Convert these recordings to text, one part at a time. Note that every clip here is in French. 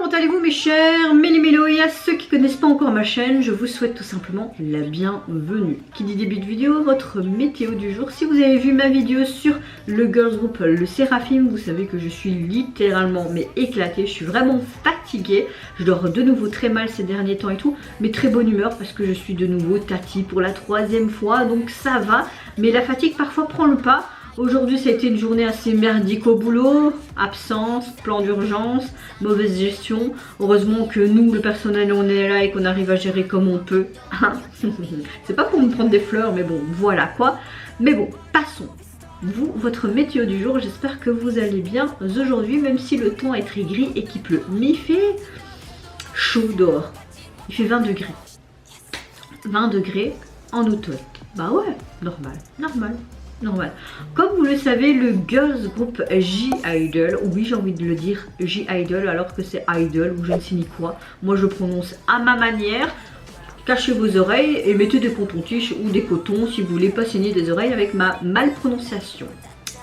comment allez-vous mes chers méli-mélo, et à ceux qui ne connaissent pas encore ma chaîne, je vous souhaite tout simplement la bienvenue. Qui dit début de vidéo, votre météo du jour. Si vous avez vu ma vidéo sur le girls group, le Séraphim, vous savez que je suis littéralement mais éclatée, je suis vraiment fatiguée. Je dors de nouveau très mal ces derniers temps et tout, mais très bonne humeur parce que je suis de nouveau tati pour la 3e fois, donc ça va. Mais la fatigue parfois prend le pas. Aujourd'hui ça a été une journée assez merdique au boulot, absence, plan d'urgence, mauvaise gestion. Heureusement que nous le personnel on est là et qu'on arrive à gérer comme on peut. C'est pas pour me prendre des fleurs mais bon voilà quoi. Mais bon passons. Vous, votre météo du jour, j'espère que vous allez bien aujourd'hui même si le temps est très gris et qu'il pleut. Mais il fait chaud dehors, il fait 20 degrés. 20 degrés en automne. Bah ouais, normal. Comme vous le savez, le girls group J-Idol, oui j'ai envie de le dire J-Idol alors que c'est Idol ou je ne sais ni quoi. Moi je prononce à ma manière. Cachez vos oreilles et mettez des cotons-tiges ou des cotons si vous voulez pas saigner des oreilles avec ma malprononciation.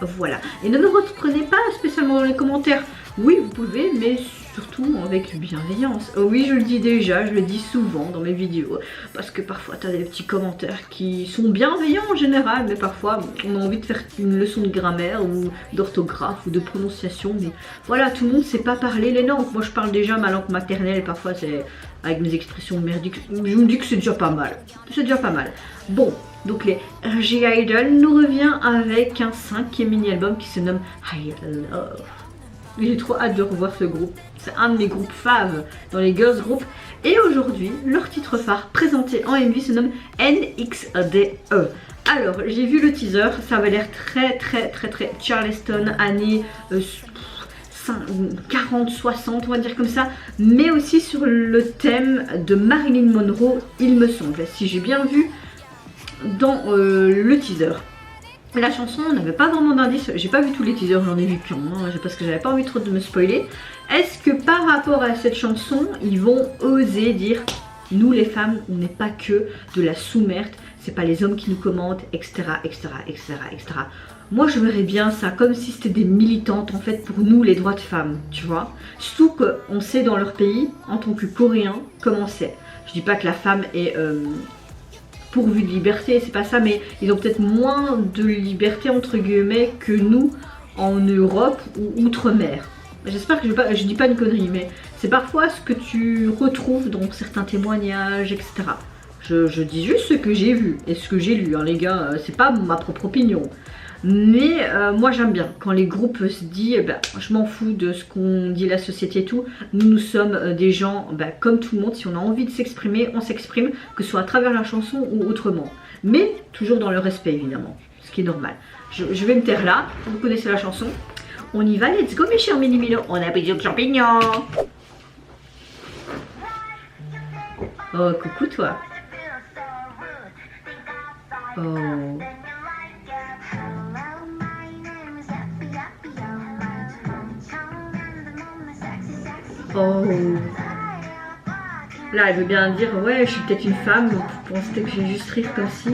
Voilà. Et ne me reprenez pas spécialement dans les commentaires. Oui vous pouvez mais surtout avec bienveillance. Oui je le dis déjà, je le dis souvent dans mes vidéos. Parce que parfois tu as des petits commentaires qui sont bienveillants en général. Mais parfois on a envie de faire une leçon de grammaire ou d'orthographe ou de prononciation. Mais voilà, tout le monde ne sait pas parler les langues. Moi je parle déjà ma langue maternelle et parfois c'est avec mes expressions merdiques. Je me dis que c'est déjà pas mal. C'est déjà pas mal. Bon. Donc les J-Idol nous revient avec un 5e mini-album qui se nomme I Love. J'ai trop hâte de revoir ce groupe. C'est un de mes groupes faves dans les girls group. Et aujourd'hui, leur titre phare présenté en MV se nomme NXDE. Alors, j'ai vu le teaser. Ça avait l'air très Charleston, années 40, 60, on va dire comme ça. Mais aussi sur le thème de Marilyn Monroe, il me semble. Si j'ai bien vu dans le teaser. La chanson, on n'avait pas vraiment d'indice, j'ai pas vu tous les teasers, j'en ai vu qu'un, parce que j'avais pas envie trop de me spoiler. Est-ce que par rapport à cette chanson, ils vont oser dire nous les femmes, on n'est pas que de la sous-merde, c'est pas les hommes qui nous commandent, etc. Moi je verrais bien ça comme si c'était des militantes en fait pour nous les droits de femmes, tu vois. Surtout qu'on sait dans leur pays, en tant que coréen, comment c'est. Je dis pas que la femme est pourvu de liberté, c'est pas ça, mais ils ont peut-être moins de liberté entre guillemets que nous en Europe ou outre-mer. J'espère que je dis pas une connerie, mais c'est parfois ce que tu retrouves dans certains témoignages, etc. Je dis juste ce que j'ai vu et ce que j'ai lu, hein, les gars, c'est pas ma propre opinion. Mais moi j'aime bien quand les groupes se disent je m'en fous de ce qu'on dit la société et tout. Nous sommes des gens comme tout le monde. Si on a envie de s'exprimer, on s'exprime, que ce soit à travers la chanson ou autrement. Mais toujours dans le respect évidemment, ce qui est normal. Je vais me taire là, vous connaissez la chanson. On y va, let's go mes chers mini-milo. On a appétit aux champignons. Oh coucou toi. Oh. Oh. Là elle veut bien dire ouais je suis peut-être une femme donc vous pensez que je vais juste rire comme si.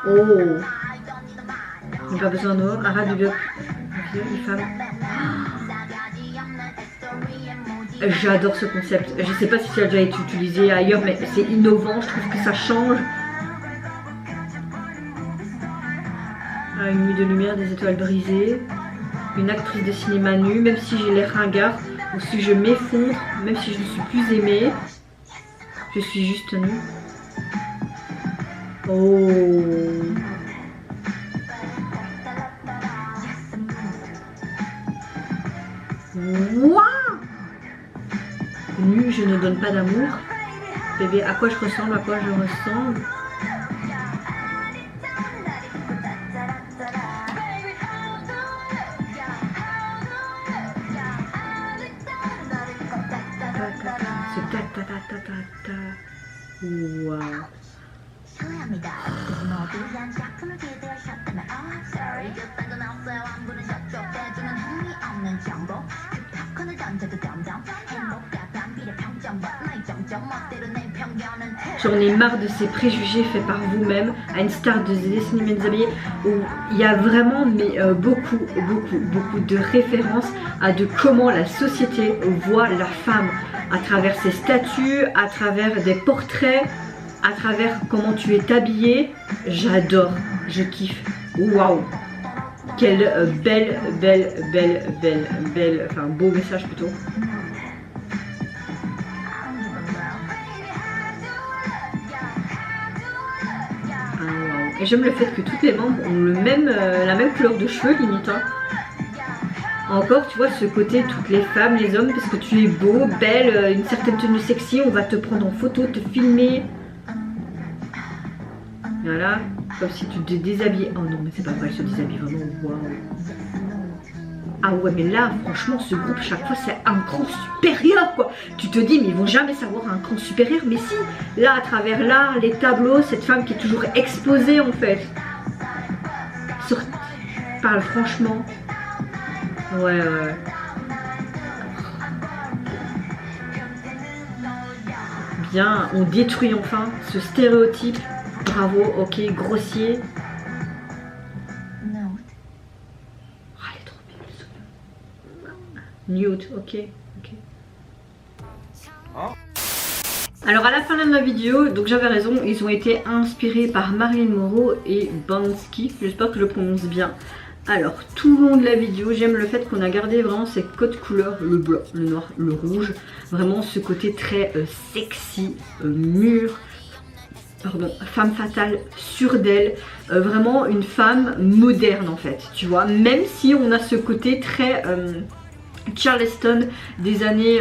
Oh. Il n'y a pas besoin d'eau. Arrête de une femme. J'adore ce concept. Je sais pas si ça a déjà été utilisé ailleurs mais c'est innovant, je trouve que ça change. Une nuit de lumière, des étoiles brisées. Une actrice de cinéma nue, même si j'ai l'air ringard, ou si je m'effondre, même si je ne suis plus aimée, je suis juste nue. Oh. Waouh. Nue, je ne donne pas d'amour. Bébé, à quoi je ressemble, à quoi je ressemble? Wow. J'en ai marre de ces préjugés faits par vous-même, à une star de dessin animé déshabillé, où il y a vraiment beaucoup de références à de comment la société voit la femme à travers ses statuts, à travers des portraits, à travers comment tu es habillée. J'adore, je kiffe. Waouh! Quel enfin beau message plutôt. Ah, wow. Et j'aime le fait que toutes les membres ont la même couleur de cheveux limite. Hein. Encore, tu vois, ce côté, toutes les femmes, les hommes, parce que tu es beau, belle, une certaine tenue sexy, on va te prendre en photo, te filmer. Voilà, comme si tu te déshabillais. Oh non, mais c'est pas vrai, elle se déshabille vraiment. Waouh. Ah ouais, mais là, franchement, ce groupe, chaque fois, c'est un cran supérieur, quoi. Tu te dis, mais ils vont jamais savoir un cran supérieur. Mais si, là, à travers l'art, les tableaux, cette femme qui est toujours exposée, en fait. Parle franchement. Ouais. Bien, on détruit enfin ce stéréotype. Bravo, ok, grossier. Non. Oh, elle est trop belle. Nude, ok. Alors à la fin de ma vidéo, donc j'avais raison, ils ont été inspirés par Marilyn Monroe et Bansky. J'espère que je le prononce bien. Alors tout le long de la vidéo, j'aime le fait qu'on a gardé vraiment ces codes couleurs, le blanc, le noir, le rouge. Vraiment ce côté très sexy, mûr. Pardon, femme fatale, sûre d'elle, vraiment une femme moderne en fait, tu vois, même si on a ce côté très Charleston des années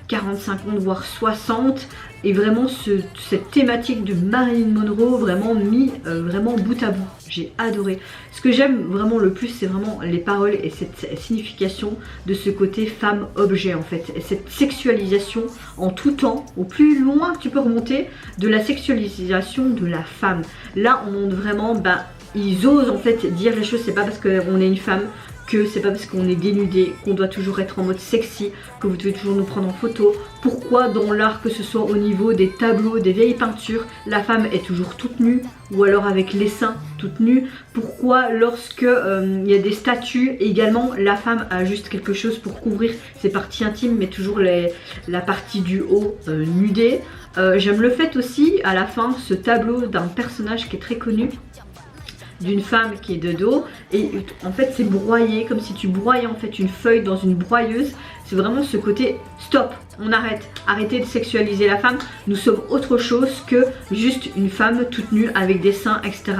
40-50 voire 60, et vraiment cette thématique de Marilyn Monroe vraiment mis vraiment bout à bout. J'ai adoré. Ce que j'aime vraiment le plus, c'est vraiment les paroles et cette signification de ce côté femme-objet en fait. Et cette sexualisation en tout temps, au plus loin que tu peux remonter, de la sexualisation de la femme. Là, on montre vraiment, ils osent en fait dire les choses. C'est pas parce qu'on est une femme que c'est pas parce qu'on est dénudé qu'on doit toujours être en mode sexy, que vous devez toujours nous prendre en photo. Pourquoi dans l'art, que ce soit au niveau des tableaux, des vieilles peintures, la femme est toujours toute nue, ou alors avec les seins toute nue? Pourquoi lorsque il y a des statues également, la femme a juste quelque chose pour couvrir ses parties intimes, mais toujours la partie du haut nudée? J'aime le fait aussi à la fin, ce tableau d'un personnage qui est très connu, d'une femme qui est de dos, et en fait c'est broyé, comme si tu broyais en fait une feuille dans une broyeuse. C'est vraiment ce côté stop, on arrête, arrêtez de sexualiser la femme, nous sommes autre chose que juste une femme toute nue avec des seins, etc.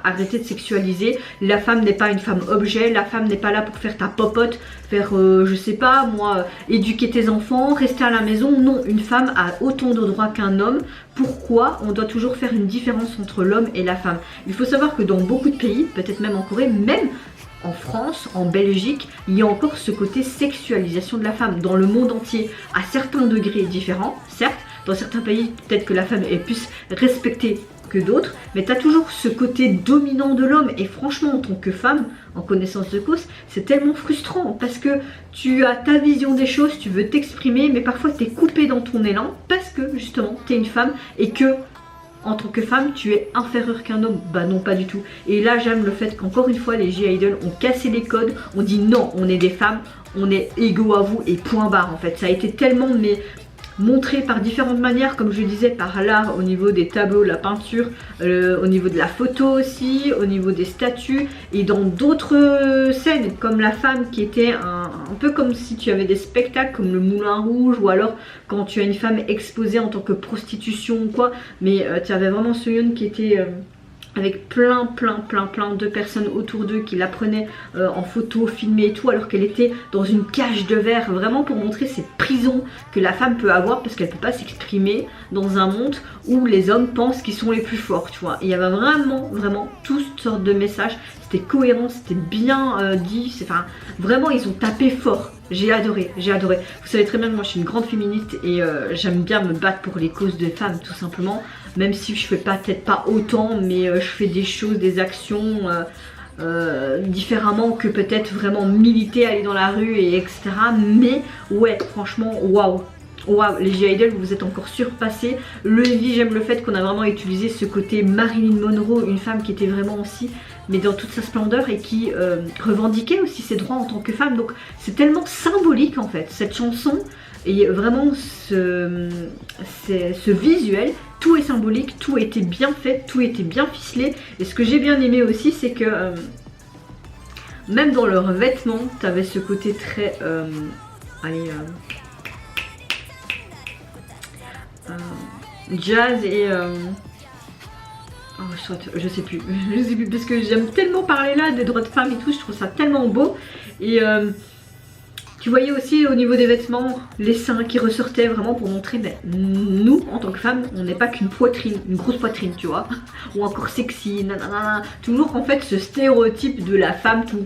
Arrêtez de sexualiser, la femme n'est pas une femme objet, la femme n'est pas là pour faire ta popote, faire je sais pas moi, éduquer tes enfants, rester à la maison. Non, une femme a autant de droits qu'un homme. Pourquoi on doit toujours faire une différence entre l'homme et la femme? Il faut savoir que dans beaucoup de pays, peut-être même en Corée, même en France, en Belgique, il y a encore ce côté sexualisation de la femme dans le monde entier, à certains degrés différents, certes. Dans certains pays, peut-être que la femme est plus respectée que d'autres, mais tu as toujours ce côté dominant de l'homme. Et franchement, en tant que femme, en connaissance de cause, c'est tellement frustrant parce que tu as ta vision des choses, tu veux t'exprimer, mais parfois tu es coupé dans ton élan parce que justement tu es une femme et que en tant que femme, tu es inférieur qu'un homme. Bah non, pas du tout. Et là, j'aime le fait qu'encore une fois, les J-Idol ont cassé les codes. On dit non, on est des femmes, on est égaux à vous et point barre en fait. Ça a été tellement montré par différentes manières, comme je disais, par l'art, au niveau des tableaux, la peinture, au niveau de la photo aussi, au niveau des statues, et dans d'autres scènes, comme la femme qui était un peu comme si tu avais des spectacles comme le Moulin Rouge, ou alors quand tu as une femme exposée en tant que prostitution ou quoi, mais tu avais vraiment Soyeon qui était avec plein de personnes autour d'eux qui la prenaient en photo, filmée et tout, alors qu'elle était dans une cage de verre, vraiment pour montrer cette prison que la femme peut avoir parce qu'elle peut pas s'exprimer dans un monde où les hommes pensent qu'ils sont les plus forts, tu vois. Il y avait vraiment toutes sortes de messages, c'était cohérent, c'était bien dit, enfin vraiment ils ont tapé fort. J'ai adoré. Vous savez très bien que moi je suis une grande féministe et j'aime bien me battre pour les causes de femmes tout simplement. Même si je fais peut-être pas autant, mais je fais des choses, des actions différemment que peut-être vraiment militer, aller dans la rue et etc. Mais ouais, franchement, waouh. Waouh, les G-Idol, vous vous êtes encore surpassés. Le Envy, j'aime le fait qu'on a vraiment utilisé ce côté Marilyn Monroe, une femme qui était vraiment aussi, mais dans toute sa splendeur et qui revendiquait aussi ses droits en tant que femme. Donc c'est tellement symbolique en fait, cette chanson. Et vraiment ce visuel, tout est symbolique, tout était bien fait, tout était bien ficelé. Et ce que j'ai bien aimé aussi, c'est que même dans leurs vêtements, tu avais ce côté très... jazz et oh, je sais plus parce que j'aime tellement parler là des droits de femmes et tout, je trouve ça tellement beau. Et tu voyais aussi au niveau des vêtements les seins qui ressortaient vraiment pour montrer nous en tant que femmes on n'est pas qu'une poitrine, une grosse poitrine tu vois, ou encore sexy, nanana. Toujours en fait ce stéréotype de la femme tout,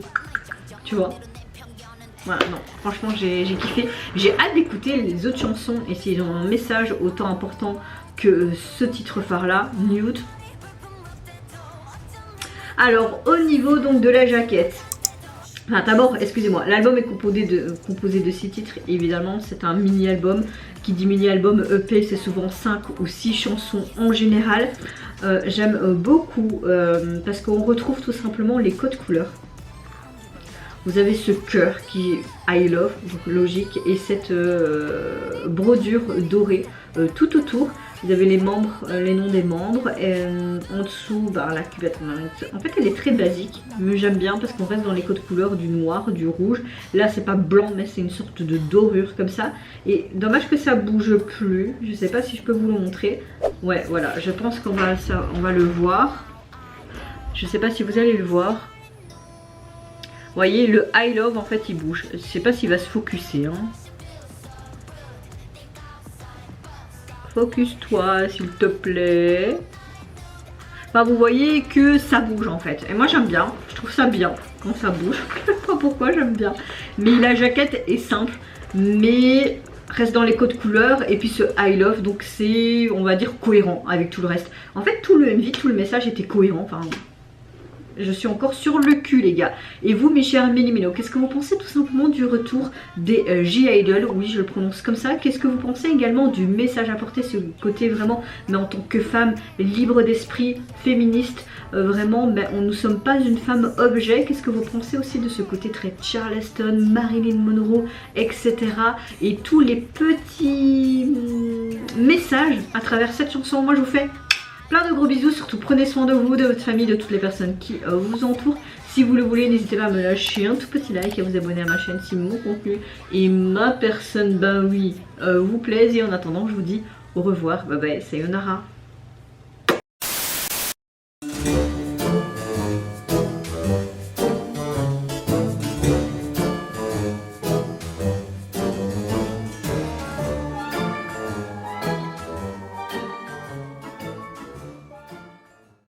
tu vois. Voilà, non, franchement j'ai kiffé. J'ai hâte d'écouter les autres chansons et s'ils ont un message autant important que ce titre phare là, Nude. Alors au niveau donc de la jaquette, enfin d'abord excusez-moi, l'album est composé de 6 titres, évidemment c'est un mini album. Qui dit mini album EP c'est souvent 5 ou 6 chansons en général. J'aime beaucoup parce qu'on retrouve tout simplement les codes couleurs. Vous avez ce cœur qui est I love, donc logique, et cette brodure dorée tout autour. Vous avez les membres, les noms des membres, et en dessous la cuvette. En fait elle est très basique, mais j'aime bien parce qu'on reste dans les codes couleurs du noir, du rouge. Là c'est pas blanc mais c'est une sorte de dorure comme ça. Et dommage que ça bouge plus, je sais pas si je peux vous le montrer. Ouais voilà, je pense qu'on va le voir. Je sais pas si vous allez le voir. Vous voyez, le I love en fait il bouge. Je sais pas s'il va se focuser. Hein. Focus-toi s'il te plaît. Enfin, vous voyez que ça bouge en fait. Et moi j'aime bien. Je trouve ça bien quand ça bouge. Je sais pas pourquoi, j'aime bien. Mais la jaquette est simple. Mais reste dans les codes couleurs. Et puis ce I love. Donc c'est, on va dire, cohérent avec tout le reste. En fait, tout le MV, tout le message était cohérent. Enfin... Je suis encore sur le cul les gars. Et vous mes chers Mélimino, qu'est-ce que vous pensez tout simplement du retour des G-Idol? Oui je le prononce comme ça. Qu'est-ce que vous pensez également du message apporté, ce côté vraiment, mais en tant que femme libre d'esprit, féministe, vraiment, mais nous ne sommes pas une femme objet. Qu'est-ce que vous pensez aussi de ce côté très Charleston, Marilyn Monroe, etc. Et tous les petits messages à travers cette chanson. Moi je vous fais plein de gros bisous, surtout prenez soin de vous, de votre famille, de toutes les personnes qui vous entourent. Si vous le voulez, n'hésitez pas à me lâcher un tout petit like et à vous abonner à ma chaîne si mon contenu et ma personne, ben oui, vous plaise. Et en attendant, je vous dis au revoir, bye bye, sayonara.